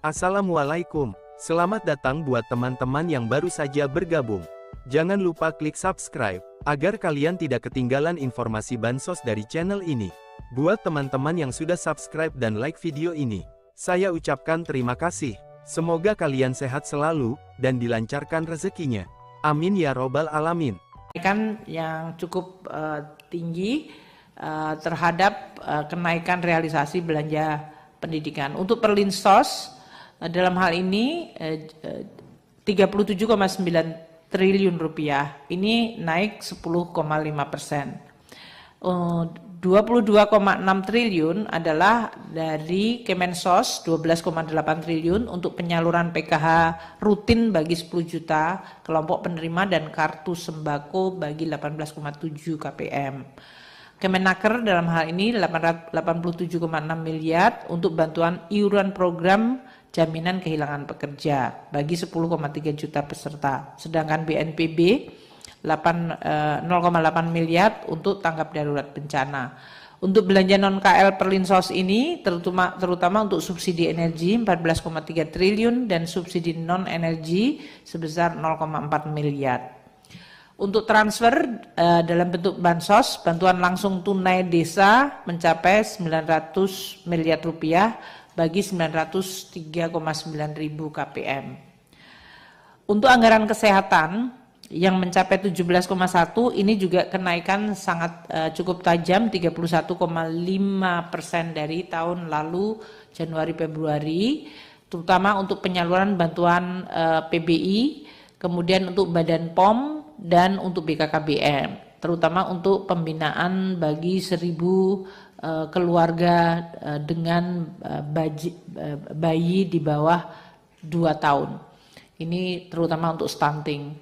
Assalamualaikum, selamat datang buat teman-teman yang baru saja bergabung. Jangan lupa klik subscribe, agar kalian tidak ketinggalan informasi bansos dari channel ini. Buat teman-teman yang sudah subscribe dan like video ini, saya ucapkan terima kasih. Semoga kalian sehat selalu, dan dilancarkan rezekinya. Amin ya robbal alamin. Kenaikan yang cukup tinggi terhadap kenaikan realisasi belanja pendidikan. Untuk Perlinsos, dalam hal ini 37,9 triliun rupiah, ini naik 10,5%. 22,6 triliun adalah dari Kemensos, 12,8 triliun untuk penyaluran PKH rutin bagi 10 juta kelompok penerima dan kartu sembako bagi 18,7 KPM. Kemenaker dalam hal ini 87,6 miliar untuk bantuan iuran program jaminan kehilangan pekerja bagi 10,3 juta peserta. Sedangkan BNPB 0,8 miliar untuk tanggap darurat bencana. Untuk belanja non-KL Perlinsos ini terutama untuk subsidi energi 14,3 triliun dan subsidi non-energi sebesar 0,4 miliar. Untuk transfer dalam bentuk bansos, bantuan langsung tunai desa mencapai 900 miliar rupiah bagi 903,9 ribu KPM. Untuk anggaran kesehatan yang mencapai 17,1, ini juga kenaikan sangat cukup tajam, 31,5% dari tahun lalu Januari-Februari, terutama untuk penyaluran bantuan PBI, kemudian untuk Badan POM dan untuk BKKBN, terutama untuk pembinaan bagi 1.000 keluarga dengan bayi di bawah 2 tahun. Ini terutama untuk stunting.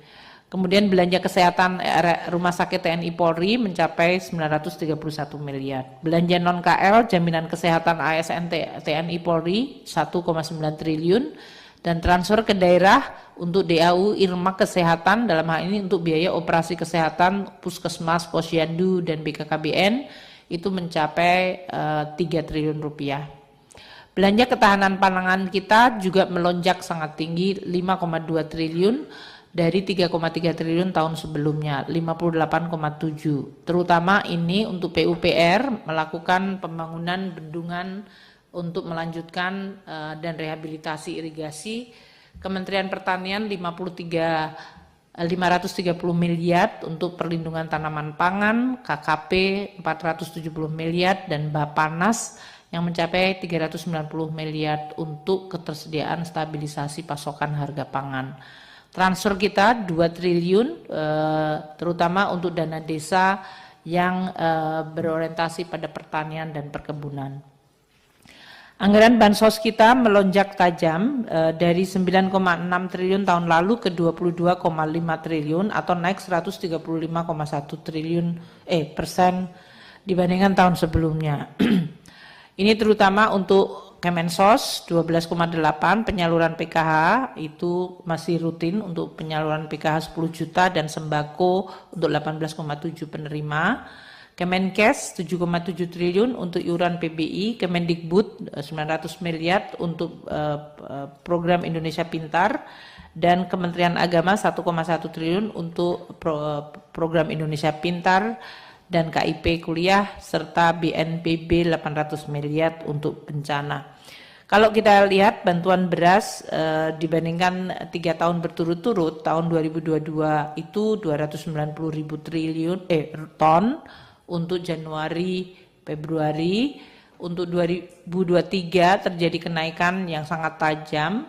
Kemudian belanja kesehatan Rumah Sakit TNI Polri mencapai 931 miliar. Belanja non-KL jaminan kesehatan ASN TNI Polri 1,9 triliun dan transfer ke daerah untuk DAU Irma Kesehatan dalam hal ini untuk biaya operasi kesehatan Puskesmas, Posyandu dan BKKBN itu mencapai 3 triliun rupiah. Belanja ketahanan pangan kita juga melonjak sangat tinggi 5,2 triliun dari 3,3 triliun tahun sebelumnya, 58,7. Terutama ini untuk PUPR melakukan pembangunan bendungan untuk melanjutkan dan rehabilitasi irigasi. Kementerian Pertanian 530 miliar untuk perlindungan tanaman pangan, KKP 470 miliar dan Bapanas yang mencapai 390 miliar untuk ketersediaan stabilisasi pasokan harga pangan. Transfer kita 2 triliun terutama untuk dana desa yang berorientasi pada pertanian dan perkebunan. Anggaran bansos kita melonjak tajam dari 9,6 triliun tahun lalu ke 22,5 triliun atau naik 135,1 triliun persen dibandingkan tahun sebelumnya. Ini terutama untuk Kemensos 12,8, penyaluran PKH itu masih rutin untuk penyaluran PKH 10 juta dan sembako untuk 18,7 penerima. Kemenkes 7,7 triliun untuk iuran PBI, Kemendikbud 900 miliar untuk program Indonesia Pintar, dan Kementerian Agama 1,1 triliun untuk program Indonesia Pintar dan KIP kuliah, serta BNPB 800 miliar untuk bencana. Kalau kita lihat bantuan beras dibandingkan 3 tahun berturut-turut, tahun 2022 itu 290.000 ton, untuk Januari, Februari. Untuk 2023 terjadi kenaikan yang sangat tajam,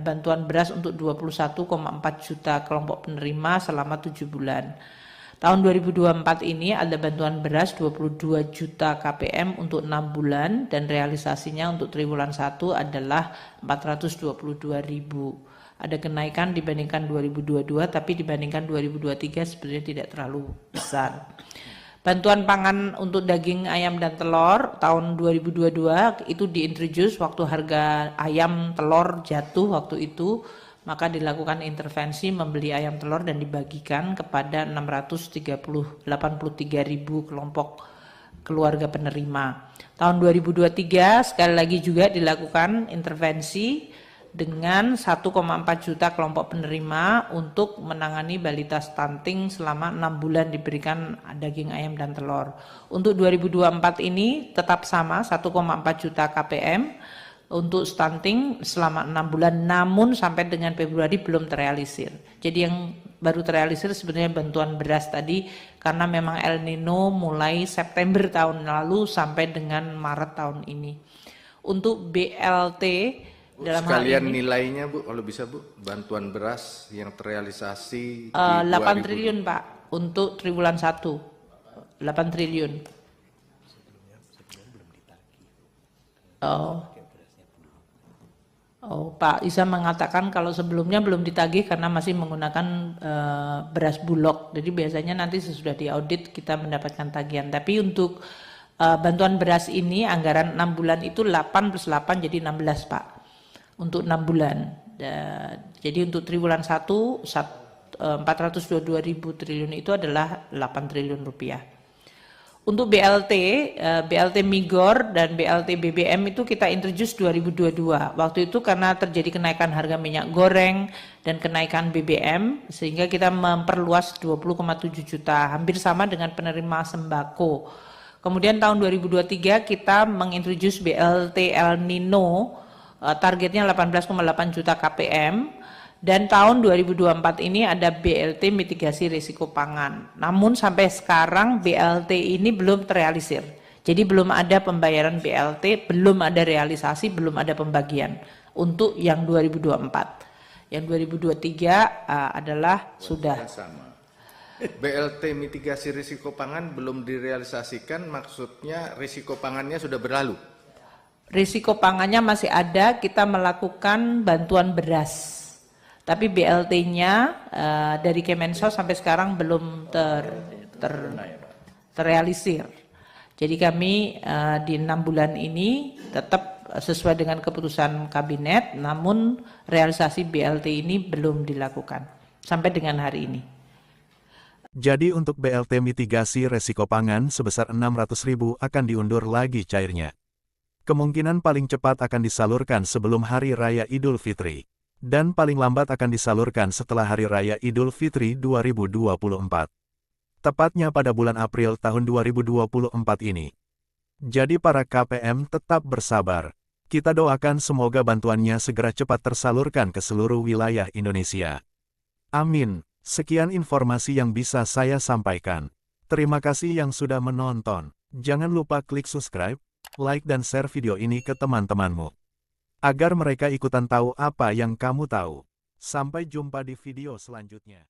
bantuan beras untuk 21,4 juta kelompok penerima selama 7 bulan. Tahun 2024 ini ada bantuan beras 22 juta KPM untuk 6 bulan dan realisasinya untuk triwulan 1 adalah 422.000. Ada kenaikan dibandingkan 2022, tapi dibandingkan 2023 sebenarnya tidak terlalu besar. Bantuan pangan untuk daging ayam dan telur tahun 2022 itu diintroduce waktu harga ayam telur jatuh waktu itu, maka dilakukan intervensi membeli ayam telur dan dibagikan kepada 683.000 kelompok keluarga penerima. Tahun 2023 sekali lagi juga dilakukan intervensi dengan 1,4 juta kelompok penerima untuk menangani balita stunting selama 6 bulan diberikan daging ayam dan telur. Untuk 2024 ini tetap sama 1,4 juta KPM untuk stunting selama 6 bulan, namun sampai dengan Februari belum terrealisir. Jadi yang baru terrealisir sebenarnya bantuan beras tadi, karena memang El Nino mulai September tahun lalu sampai dengan Maret tahun ini. Untuk BLT Bu, dalam sekalian hal ini nilainya Bu, kalau bisa Bu, bantuan beras yang terrealisasi di 8 2000. triliun Pak untuk triwulan 1, 8 triliun. Pak Isa mengatakan kalau sebelumnya belum ditagih karena masih menggunakan beras bulog. Jadi biasanya nanti sesudah diaudit kita mendapatkan tagihan. Tapi untuk bantuan beras ini anggaran 6 bulan itu 8 plus 8 jadi 16 Pak. Untuk 6 bulan. Jadi untuk triwulan 1 422.000 triliun itu adalah 8 triliun rupiah. Untuk BLT Migor dan BLT BBM itu kita introduce 2022. Waktu itu karena terjadi kenaikan harga minyak goreng dan kenaikan BBM, sehingga kita memperluas 20,7 juta, hampir sama dengan penerima sembako. Kemudian tahun 2023 kita mengintroduce BLT El Nino, targetnya 18,8 juta KPM. Dan tahun 2024 ini ada BLT mitigasi risiko pangan. Namun sampai sekarang BLT ini belum terrealisir. Jadi belum ada pembayaran BLT, belum ada realisasi, belum ada pembagian untuk yang 2024. Yang 2023 adalah sudah. Sama. BLT mitigasi risiko pangan belum direalisasikan, maksudnya risiko pangannya sudah berlalu. Risiko pangannya masih ada, kita melakukan bantuan beras. Tapi BLT-nya dari Kemensos sampai sekarang belum terrealisir. Jadi kami di 6 bulan ini tetap sesuai dengan keputusan kabinet, namun realisasi BLT ini belum dilakukan sampai dengan hari ini. Jadi untuk BLT mitigasi resiko pangan sebesar 600.000 akan diundur lagi cairnya. Kemungkinan paling cepat akan disalurkan sebelum Hari Raya Idul Fitri. Dan paling lambat akan disalurkan setelah Hari Raya Idul Fitri 2024. Tepatnya pada bulan April tahun 2024 ini. Jadi para KPM tetap bersabar. Kita doakan semoga bantuannya segera cepat tersalurkan ke seluruh wilayah Indonesia. Amin. Sekian informasi yang bisa saya sampaikan. Terima kasih yang sudah menonton. Jangan lupa klik subscribe, like dan share video ini ke teman-temanmu. Agar mereka ikutan tahu apa yang kamu tahu. Sampai jumpa di video selanjutnya.